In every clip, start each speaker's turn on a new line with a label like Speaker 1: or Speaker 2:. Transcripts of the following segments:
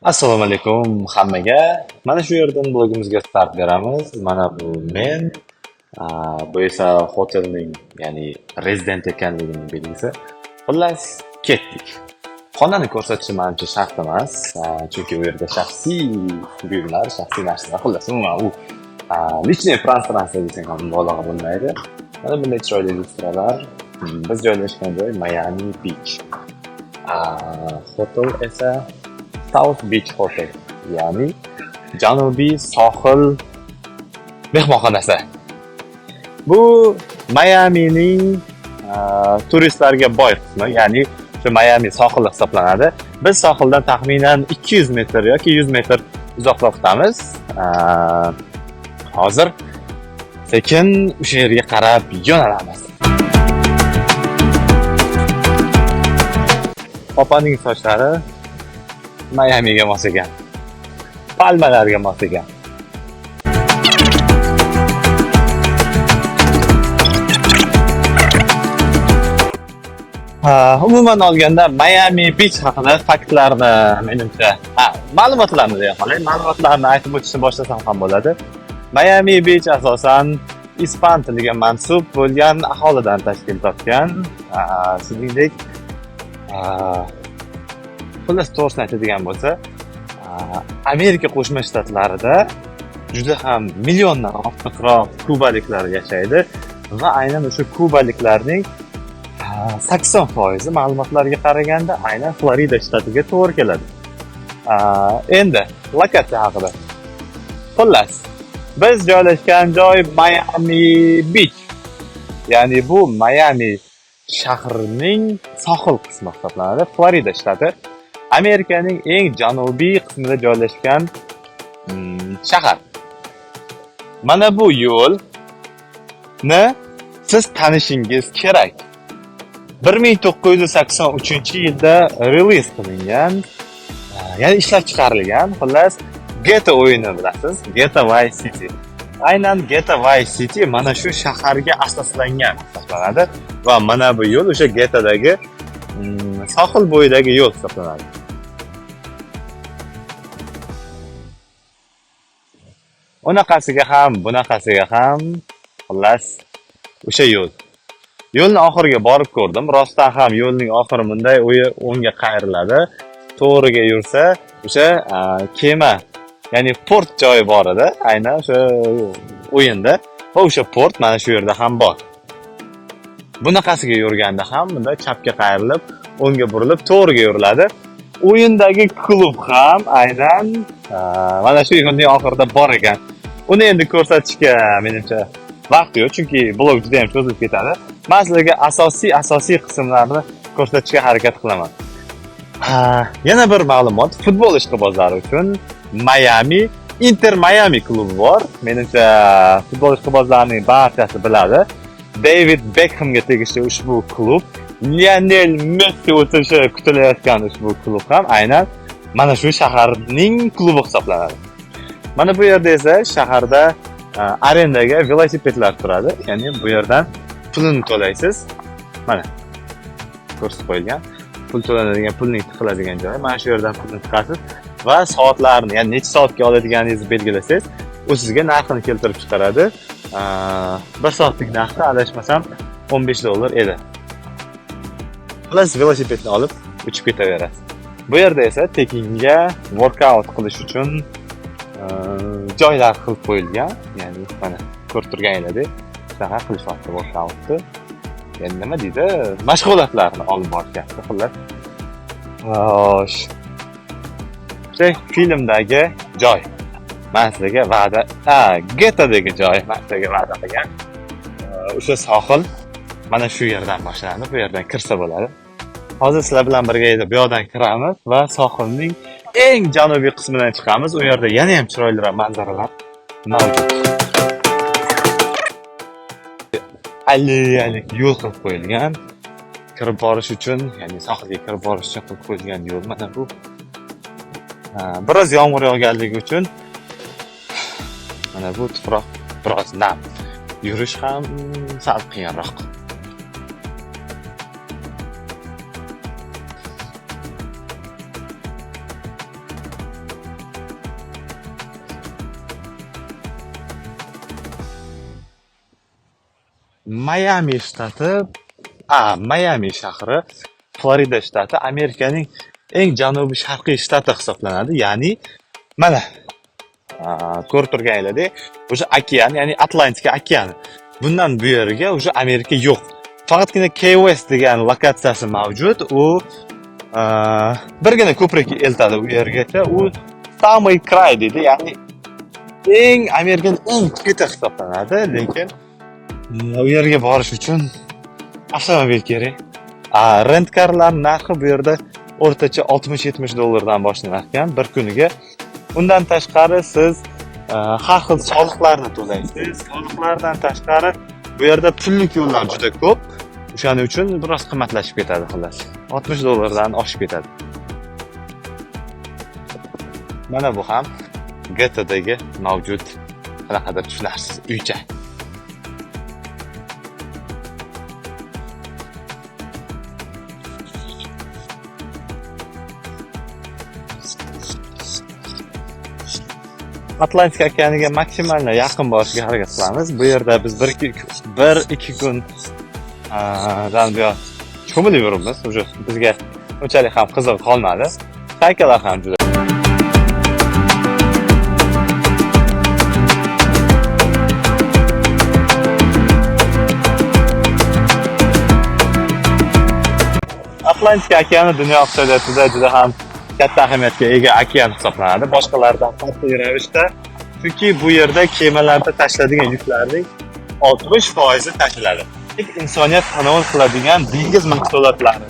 Speaker 1: Assalomu alaykum hammaga. Mana shu yerdan blogimizga start beramiz. Mana bu men, bu esa hotelning, ya'ni rezident ekanligining belgisi. Xullas, ketdik. Xonani ko'rsatish menimcha shart emas, chunki u yerda shaxsiy buyumlar, shaxsiy narsalar, xullas, umuman u личное пространство desang ham mubolag'a bo'lmaydi. Mana bunday chiroyli lyustralar. Biz joylashgan joy Miami Beach. Hotel esa South Beach Hotel, ya'ni Janubiy sohil mehmonxonasi. Bu Mayamining turistlarga boy qismi, ya'ni shu Mayami sohili hisoblanadi. Biz sohildan taxminan 200 metr yoki 100 metr uzoqroqdamiz. Hozir sekin o'sha yerga qarab yo'nalamiz. Opaning sochlari Mayamiga mos ekan. Palmalarga mos ekan. Umuman olganda Miami Beach haqida faktlarni, menimcha, ma'lumotlarni deya qolay. Ma'lumotlarni aytib o'tishni boshlasam ham bo'ladi. Miami Beach asosan ispan tiliga mansub bo'lgan aholidan tashkil topgan. Shuningdek, xullas to'g'risini aytadigan bo'lsa, Amerika Qo'shma Shtatlarida juda ham milliondan ortiqroq kubaliklar yashaydi va aynan o'sha kubaliklarning 80% ma'lumotlarga qaraganda aynan Florida shtatiga to'g'ri keladi. Endi lokatsiya haqida. Xullas, biz joylashgan joy Miami Beach. Ya'ni bu Miami shahrining sohil qismi hisoblanadi. Florida shtati Amerikaning eng janubiy qismida joylashgan shahar. Mana bu yo'lni siz tanishingiz kerak. 1983-yilda release qilingan, ya'ni ishlab chiqarilgan, xullas, GTA o'yini bilasiz, GTA Vice City. Aynan GTA Vice City mana shu shaharga asoslangan hisoblanadi va mana bu yo'l o'sha GTAdagi sohil bo'yidagi yo'l hisoblanadi. Unaqasiga ham, bunaqasiga ham, xullas, o'sha yo'l. Yo'lning oxiriga borib ko'rdim. Rostdan ham yo'lning oxiri bunday o'ngga qayriladi. To'g'riga yursa, o'sha kema, ya'ni port joyi bor edi, aynan o'sha o'yinda. Va o'sha port mana shu yerda ham bor. Bunaqasiga yurganda ham bunda chapga qayrilib, o'ngga burilib, to'g'riga yuriladi. O'yindagi klub ham aynan mana shu yo'lning oxirida bor ekan. Uni endi ko'rsatishga menimcha vaqt yo'q, chunki blog juda ham cho'zilib ketadi. Men sizlarga asosiy qismlarni ko'rsatishga harakat qilaman. Yana bir ma'lumot, futbol ishqibozlari uchun Inter Miami klubi bor. Menimcha futbol ishqibozlarining barchasi biladi. David Beckhamga tegishli ushbu klub, Lionel Messi o'tishi kutilayotgan ushbu klub ham aynan mana shu shaharning klubi hisoblanadi. Mana bu yerda esa shaharda arendaga velosipedlar turadi. Ya'ni bu yerdan pulni to'laysiz. Mana ko'rsatib qo'yilgan. Pul to'lanadigan, pulning tiqiladigan joyi. Mana shu yerdan pulni tiqasiz va soatlarni, ya'ni necha soatga oladiganingizni belgilasangiz, u sizga narxini keltirib chiqaradi. 1 soatlik narxi adashmasam $15 edi. Xullas, velosipedni olib uchib ketaverasiz. Bu yerda esa tekinga workout qilish uchun joylar qilib qo'yilgan. Ya'ni mana ko'rib turganingizdek, shunaqa qilishyapti workoutni. Endi nima deydi? Mashg'ulotlarni olib borishyapti, xullas. Filmdagi joy. Men sizlarga va'da, GTAdagi joy men sizlarga va'da qilgan. O'sha sohil mana shu yerdan boshlanadi, bu yerdan kirsa bo'ladi. Hozir sizlar bilan birga edi, bu yoqdan kiramiz va sohilning eng janubiy qismidan chiqamiz. U yerda yana ham chiroyliroq manzaralar mavjud. Alli yo'l qilib qo'yilgan. Kirib borish uchun, ya'ni sohilga kirib borish uchun qilib qo'yilgan yo'l mana bu. Biroz yomg'ir yog'ganligi uchun mana bu tuproq biroz nam. Yurish ham sal qiyinroq. Mayami shtati, Mayami shahri, Florida shtati Amerikaning eng janubiy sharqiy shtati hisoblanadi. Ya'ni mana ko'rib turganinglardek, o'sha okean, ya'ni Atlantika okeani. Bundan bu yerga o'sha Amerika yo'q. Faqatgina Key West degan lokatsiyasi mavjud. U birgina ko'prik eltadi u yergacha. U samый край deydi, ya'ni eng Amerikaning eng cheti hisoblanadi, lekin u yerga borish uchun avtomobil kerak. Rentkarlar narxi bu yerda o'rtacha $60-70 boshlangan ekan bir kuniga. Undan tashqari siz har xil soliqlarni to'laysiz. Soliqlardan tashqari bu yerda pullik yo'llar juda ko'p. O'shaning uchun biroz qimmatlashib ketadi xolos. $60 oshib ketadi. Mana bu ham GTdagi mavjud qanaqadir tushunarsiz uycha. Atlantika okeaniga maksimalni yaqin borishga harakat qilamiz. Bu yerda biz 1-2 kun cho'milib yuribmiz. Bizga unchalik ham qiziq qolmadi. Saykalar ham juda Atlantika okeani dunyo iqtisodiyotida juda ham katta ahamiyatga ega okean hisoblanadi. Boshqalardan farqli ravishda, chunki bu yerda kemalarda tashlanadigan yuklarning 60% tashlanadi. Insoniyat tanovul qiladigan dengiz mahsulotlari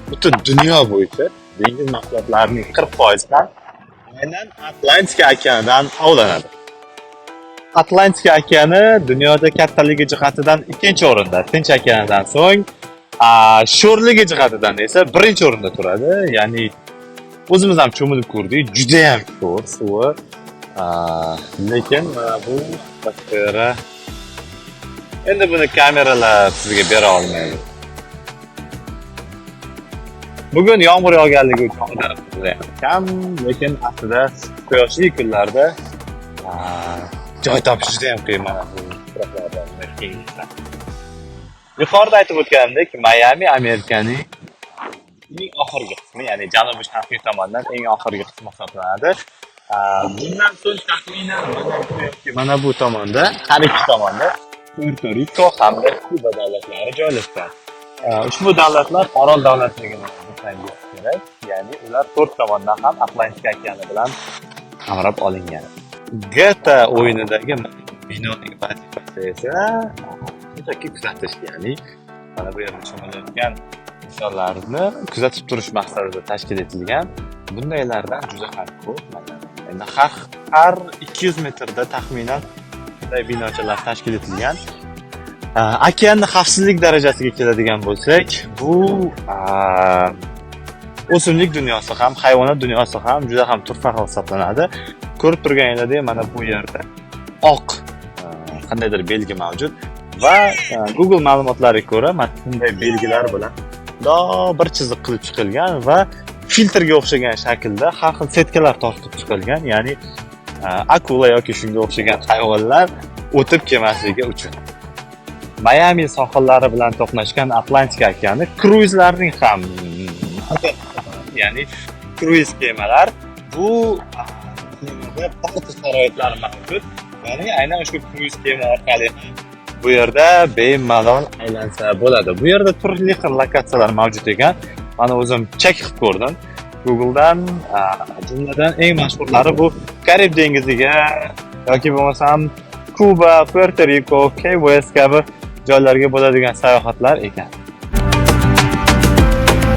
Speaker 1: butun dunyo bo'yicha dengiz mahsulotlarining 40% dan aynan Atlantika okeanidan ovlanadi. Atlantika okeani dunyoda kattaligi jihatidan 2-o'rinda, Tinch okeanidan so'ng sho'rligi jihatidan esa 1-o'rinda turadi. Ya'ni o'zimiz ham cho'milib ko'rdik, juda ham sho'r suvi. Lekin mana bu tasvira endi buni kameralar sizga bera olmaydi. Bugun yomg'ir yog'ganligi uchun odam kam, lekin aslida quyoshli kunlarda joy topish juda ham qiyin mana bu tuproqlardan kenglikda. Yuqorida aytib o'tganimdek, Mayami Amerikaning eng oxirgi qismi, ya'ni janubiy sharqiy tomondan eng oxirgi qismi hisoblanadi. Bundan so'ng taxminan mana bu tomonda, har ikki tomonda Puerto Rico hamda Kuba davlatlari joylashgan. Ushbu davlatlar orol davlatligini bilsangiz kerak, ya'ni ular to'rt tomondan ham Atlantika okeani bilan qamrab olingan. GTA o'yinidagi binoning vazifasi esa shunchaki kuzatish, ya'ni mana bu yerda cho'milayotgan insonlarni kuzatib turish maqsadida tashkil etilgan. Bundaylardan juda ham ko'p. Endi har 200 metrda taxminan bunday binochalar tashkil etilgan. Okeanning xavfsizlik darajasiga keladigan bo'lsak, bu o'simlik dunyosi ham, hayvonot dunyosi ham juda ham turfa hisoblanadi. Ko'rib turganingizdek, mana bu yerda oq qandaydir belgi mavjud va Google ma'lumotlariga ko'ra, mana bunday belgilar bilan bir chiziq qilib chiqilgan va filtrga o'xshagan shaklda har xil setkalar tortib chiqilgan, ya'ni akula yoki shunga o'xshagan hayvonlar o'tib kelmasligi uchun. Mayami sohillari bilan to'qnashgan Atlantika okeani kruizlarning ham, ya'ni kruiz kemalar bu kemada barcha sharoitlar mavjud. Ya'ni aynan shu kruiz kema orqali bu yerda bemalol aylansa bo'ladi. Bu yerda turli xil lokatsiyalar mavjud ekan. Mana o'zim chek qilib ko'rdim Googledan. Jumladan eng mashhurlari bu Karib dengiziga yoki bo'lmasam Kuba, Puerto Rico, Key West kabi joylarga bo'ladigan sayohatlar ekan.